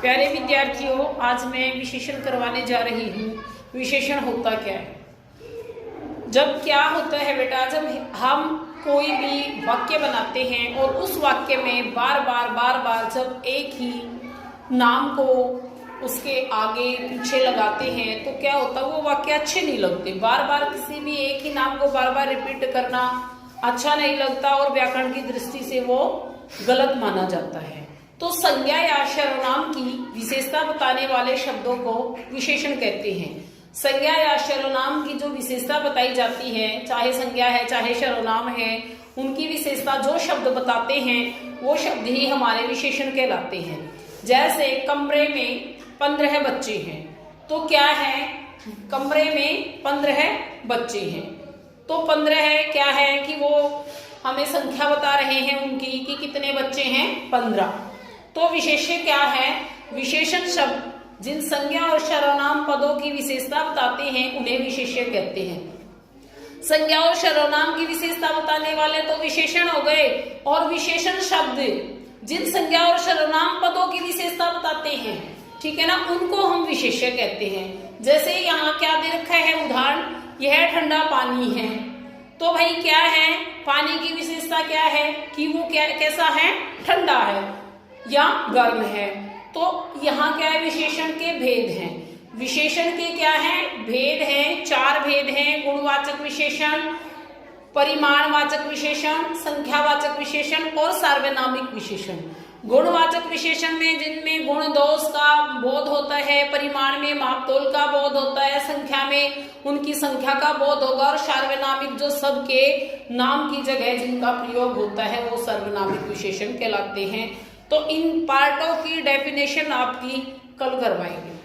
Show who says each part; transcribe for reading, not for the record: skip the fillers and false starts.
Speaker 1: प्यारे विद्यार्थियों, आज मैं विशेषण करवाने जा रही हूँ। विशेषण होता क्या है? जब क्या होता है बेटा, जब हम कोई भी वाक्य बनाते हैं और उस वाक्य में बार बार जब एक ही नाम को उसके आगे पीछे लगाते हैं तो क्या होता है, वो वाक्य अच्छे नहीं लगते। बार बार किसी भी एक ही नाम को बार बार रिपीट करना अच्छा नहीं लगता और व्याकरण की दृष्टि से वो गलत माना जाता है। तो संज्ञा या सर्वनाम की विशेषता बताने वाले शब्दों को विशेषण कहते हैं। संज्ञा या सर्वनाम की जो विशेषता बताई जाती है, चाहे संज्ञा है चाहे सर्वनाम है, उनकी विशेषता जो शब्द बताते हैं वो शब्द ही हमारे विशेषण कहलाते हैं। जैसे कमरे में 15 बच्चे हैं, तो क्या है, कमरे में 15 बच्चे हैं, तो 15 है क्या है कि वो हमें संख्या बता रहे हैं उनकी कि कितने बच्चे हैं, 15। तो विशेष्य क्या है? विशेषण शब्द जिन संज्ञा और सर्वनाम पदों की विशेषता बताते हैं उन्हें विशेष्य कहते हैं। संज्ञा और सर्वनाम की विशेषता बताने वाले तो विशेषण हो गए, और विशेषण शब्द जिन संज्ञा और सर्वनाम पदों की विशेषता बताते हैं, ठीक है ना, उनको हम विशेष्य कहते हैं। जैसे यहाँ क्या दे रखा है उदाहरण, यह ठंडा पानी है, तो भाई क्या है, पानी की विशेषता क्या है कि वो क्या कैसा है, ठंडा है या गर्म है। तो यहाँ क्या है, विशेषण के भेद हैं। विशेषण के क्या है, भेद हैं, 4 भेद हैं। गुणवाचक विशेषण, परिमाणवाचक विशेषण, संख्यावाचक विशेषण और सार्वनामिक विशेषण। गुणवाचक विशेषण में जिनमें गुण दोष का बोध होता है, परिमाण में मापतोल का बोध होता है, संख्या में उनकी संख्या का बोध होगा, और सार्वनामिक जो सब के नाम की जगह जिनका प्रयोग होता है वो सार्वनामिक विशेषण कहलाते हैं। तो इन पार्टों की डेफिनेशन आपकी कल करवाएंगे।